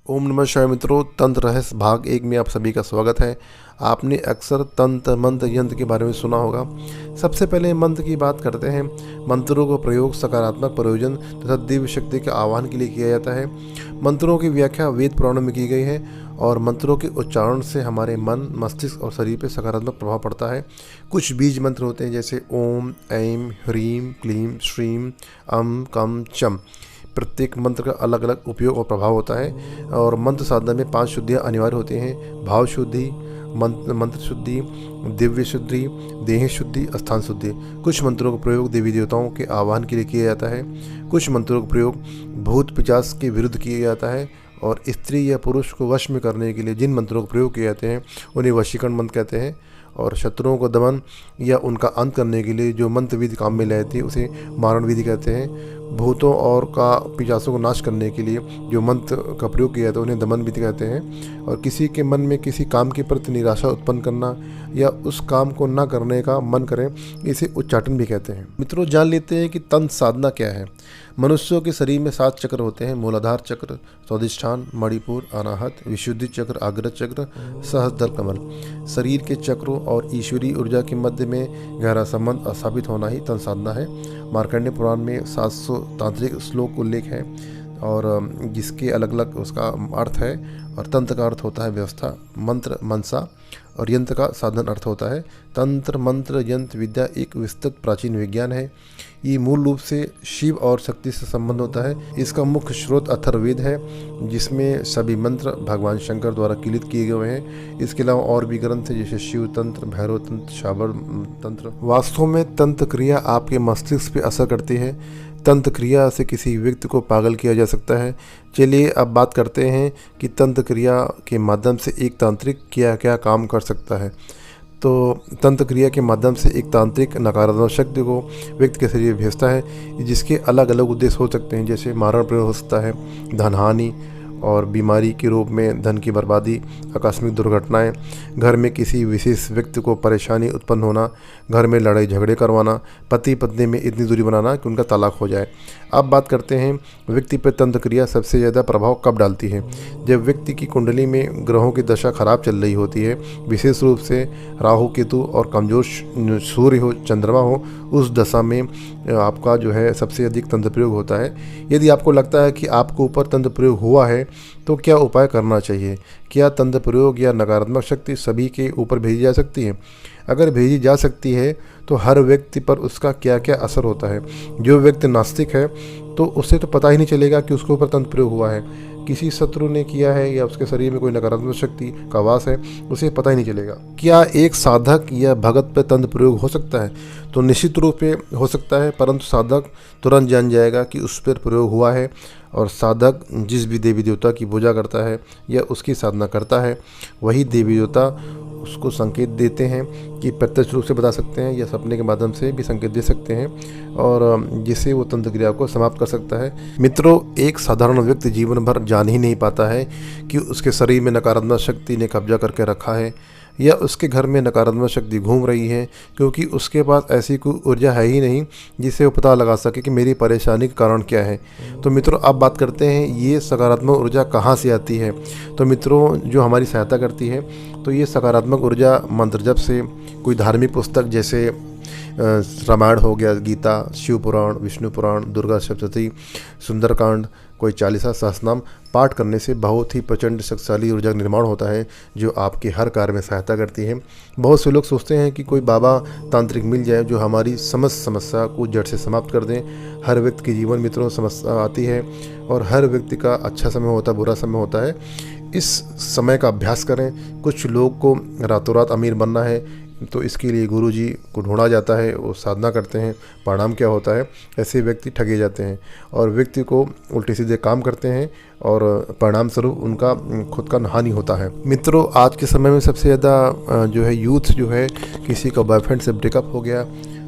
ओम नमः शिवाय मित्रों, तंत्र रहस्य भाग 1 में आप सभी का स्वागत है। आपने अक्सर तंत्र मंत्र यंत्र के बारे में सुना होगा। सबसे पहले मंत्र की बात करते हैं। मंत्रों का प्रयोग सकारात्मक प्रयोजन तथा दिव्य शक्ति के आह्वान के लिए किया जाता है। मंत्रों की व्याख्या वेद पुराणों में की गई है और मंत्रों के उच्चारण से हमारे मन, मस्तिष्क और शरीर पर सकारात्मक प्रभाव पड़ता है। कुछ बीज मंत्र होते हैं जैसे ओम, ऐं, ह्रीं, क्लीं, श्रीं, अम, कम, चम। प्रत्येक मंत्र का अलग अलग उपयोग और प्रभाव होता है और मंत्र साधना में 5 शुद्धियाँ अनिवार्य होती हैं। भाव शुद्धि, मंत्र शुद्धि, दिव्य शुद्धि, देह शुद्धि, स्थान शुद्धि। कुछ मंत्रों का प्रयोग देवी देवताओं के आह्वान के लिए किया जाता है। कुछ मंत्रों का प्रयोग भूत पिशाच के विरुद्ध किया जाता है और स्त्री या पुरुष को वश में करने के लिए जिन मंत्रों का प्रयोग किए जाते हैं उन्हें वशीकरण मंत्र कहते हैं। और शत्रुओं को दमन या उनका अंत करने के लिए जो मंत्र विधि काम में लाती है उसे मारण विधि कहते हैं। भूतों और का पिशाचों को नाश करने के लिए जो मंत्र का प्रयोग किया जाता है उन्हें दमन विधि कहते हैं। और किसी के मन में किसी काम के प्रति निराशा उत्पन्न करना या उस काम को न करने का मन करें, इसे उच्चाटन भी कहते हैं। मित्रों, जान लेते हैं कि तंत्र साधना क्या है। मनुष्यों के शरीर में 7 चक्र होते हैं। मूलाधार चक्र, स्वादिष्ठान, मणिपुर, अनाहत, विशुद्धि चक्र, आग्रह चक्र, सहस्त्र कमल। शरीर के चक्रों और ईश्वरीय ऊर्जा के मध्य में गहरा संबंध स्थापित होना ही तंत्र साधना है। मार्कंडेय पुराण में 700 तांत्रिक श्लोक उल्लेख है और जिसके अलग अलग उसका अर्थ है। और तंत्र का अर्थ होता है व्यवस्था, मंत्र मनसा और यंत्र का साधन अर्थ होता है। तंत्र मंत्र यंत्र विद्या एक विस्तृत प्राचीन विज्ञान है। ये मूल रूप से शिव और शक्ति से संबंध होता है। इसका मुख्य स्रोत अथर्ववेद है जिसमें सभी मंत्र भगवान शंकर द्वारा किलित किए गए हैं। इसके अलावा और भी ग्रंथ है जैसे शिव तंत्र, भैरव तंत्र, शाबर तंत्र। वास्तव में तंत्र क्रिया आपके मस्तिष्क पे असर करती है। तंत्र क्रिया से किसी व्यक्ति को पागल किया जा सकता है। चलिए अब बात करते हैं कि तंत्र क्रिया के माध्यम से एक तांत्रिक क्या क्या काम कर सकता है। तो तंत्र क्रिया के माध्यम से एक तांत्रिक नकारात्मक शक्ति को व्यक्ति के शरीर में भेजता है जिसके अलग अलग उद्देश्य हो सकते हैं जैसे मारण प्रयोग हो सकता है, धन हानि और बीमारी के रूप में धन की बर्बादी, आकस्मिक दुर्घटनाएं, घर में किसी विशेष व्यक्ति को परेशानी उत्पन्न होना, घर में लड़ाई झगड़े करवाना, पति पत्नी में इतनी दूरी बनाना कि उनका तलाक हो जाए। अब बात करते हैं व्यक्ति पर तंत्र क्रिया सबसे ज़्यादा प्रभाव कब डालती है। जब व्यक्ति की कुंडली में ग्रहों की दशा खराब चल रही होती है, विशेष रूप से राहु केतु और कमजोर सूर्य हो, चंद्रमा हो, उस दशा में आपका जो है सबसे अधिक तंत्र प्रयोग होता है। यदि आपको लगता है कि आपको ऊपर तंत्र प्रयोग हुआ है तो क्या उपाय करना चाहिए। क्या तंत्र प्रयोग या नकारात्मक शक्ति सभी के ऊपर भेजी जा सकती है? अगर भेजी जा सकती है तो हर व्यक्ति पर उसका क्या क्या असर होता है। जो व्यक्ति नास्तिक है तो उससे तो पता ही नहीं चलेगा कि उसके ऊपर तंत्र प्रयोग हुआ है। किसी शत्रु ने किया है या उसके शरीर में कोई नकारात्मक शक्ति का वास है, उसे पता ही नहीं चलेगा। क्या एक साधक या भगत पर तंत्र प्रयोग हो सकता है? तो निश्चित रूप से हो सकता है, परंतु साधक तुरंत जान जाएगा कि उस पर प्रयोग हुआ है। और साधक जिस भी देवी देवता की पूजा करता है या उसकी साधना करता है, वही देवी देवता उसको संकेत देते हैं कि प्रत्यक्ष रूप से बता सकते हैं या सपने के माध्यम से भी संकेत दे सकते हैं और जिससे वो तंत्र क्रिया को समाप्त कर सकता है। मित्रों, एक साधारण व्यक्ति जीवन भर जान ही नहीं पाता है कि उसके शरीर में नकारात्मक शक्ति ने कब्जा करके रखा है या उसके घर में नकारात्मक शक्ति घूम रही है, क्योंकि उसके पास ऐसी कोई ऊर्जा है ही नहीं जिससे वो पता लगा सके कि मेरी परेशानी का कारण क्या है। तो मित्रों, अब बात करते हैं ये सकारात्मक ऊर्जा कहाँ से आती है। तो मित्रों, जो हमारी सहायता करती है तो ये सकारात्मक ऊर्जा मंत्र जप से, कोई धार्मिक पुस्तक जैसे रामायण हो गया, गीता, शिव पुराण, विष्णु पुराण, दुर्गा सप्तशती, सुंदरकांड, कोई 40 सहस्रनाम पाठ करने से बहुत ही प्रचंड शक्तिशाली ऊर्जा का निर्माण होता है जो आपके हर कार्य में सहायता करती है। बहुत से लोग सोचते हैं कि कोई बाबा तांत्रिक मिल जाए जो हमारी समस्त समस्या को जड़ से समाप्त कर दें। हर व्यक्ति के जीवन मित्रों समस्या आती है और हर व्यक्ति का अच्छा समय होता है, बुरा समय होता है। इस समय का अभ्यास करें। कुछ लोग को रातों रात अमीर बनना है तो इसके लिए गुरुजी को ढूंढा जाता है, वो साधना करते हैं। परिणाम क्या होता है, ऐसे व्यक्ति ठगे जाते हैं और व्यक्ति को उल्टे सीधे काम करते हैं और परिणाम स्वरूप उनका खुद का हानि होता है। मित्रों, आज के समय में सबसे ज़्यादा जो है यूथ जो है, किसी का बॉयफ्रेंड से ब्रेकअप हो गया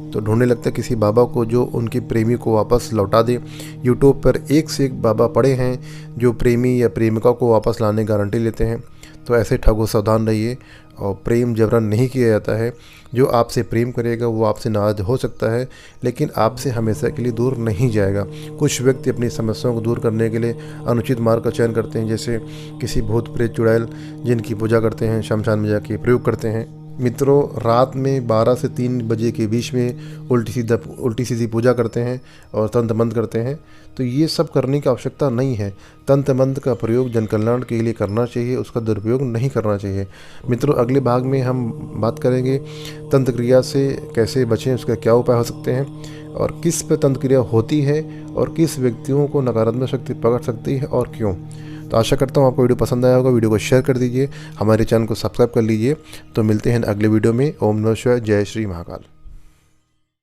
तो ढूंढने लगता है किसी बाबा को जो उनके प्रेमी को वापस लौटा दे। यूट्यूब पर एक से एक बाबा पड़े हैं जो प्रेमी या प्रेमिका को वापस लाने की गारंटी लेते हैं। तो ऐसे ठगों से सावधान रहिए। और प्रेम जबरन नहीं किया जाता है। जो आपसे प्रेम करेगा वो आपसे नाराज हो सकता है, लेकिन आपसे हमेशा के लिए दूर नहीं जाएगा। कुछ व्यक्ति अपनी समस्याओं को दूर करने के लिए अनुचित मार्ग का चयन करते हैं, जैसे किसी भूत प्रेत चुड़ैल जिनकी पूजा करते हैं, शमशान में जाके प्रयोग करते हैं। मित्रों, रात में 12 से 3 बजे के बीच में उल्टी सीधी पूजा करते हैं और तंत्र मंत्र करते हैं, तो ये सब करने की आवश्यकता नहीं है। तंत्र मंत्र का प्रयोग जन कल्याण के लिए करना चाहिए, उसका दुरुपयोग नहीं करना चाहिए। मित्रों, अगले भाग में हम बात करेंगे तंत्र क्रिया से कैसे बचें, उसका क्या उपाय हो सकते हैं, और किस पे तंत्र क्रिया होती है, और किस व्यक्तियों को नकारात्मक शक्ति पकड़ सकती है और क्यों। तो आशा करता हूँ आपको वीडियो पसंद आया होगा। वीडियो को शेयर कर दीजिए, हमारे चैनल को सब्सक्राइब कर लीजिए। तो मिलते हैं अगले वीडियो में। ओम नमः शिवाय। जय श्री महाकाल।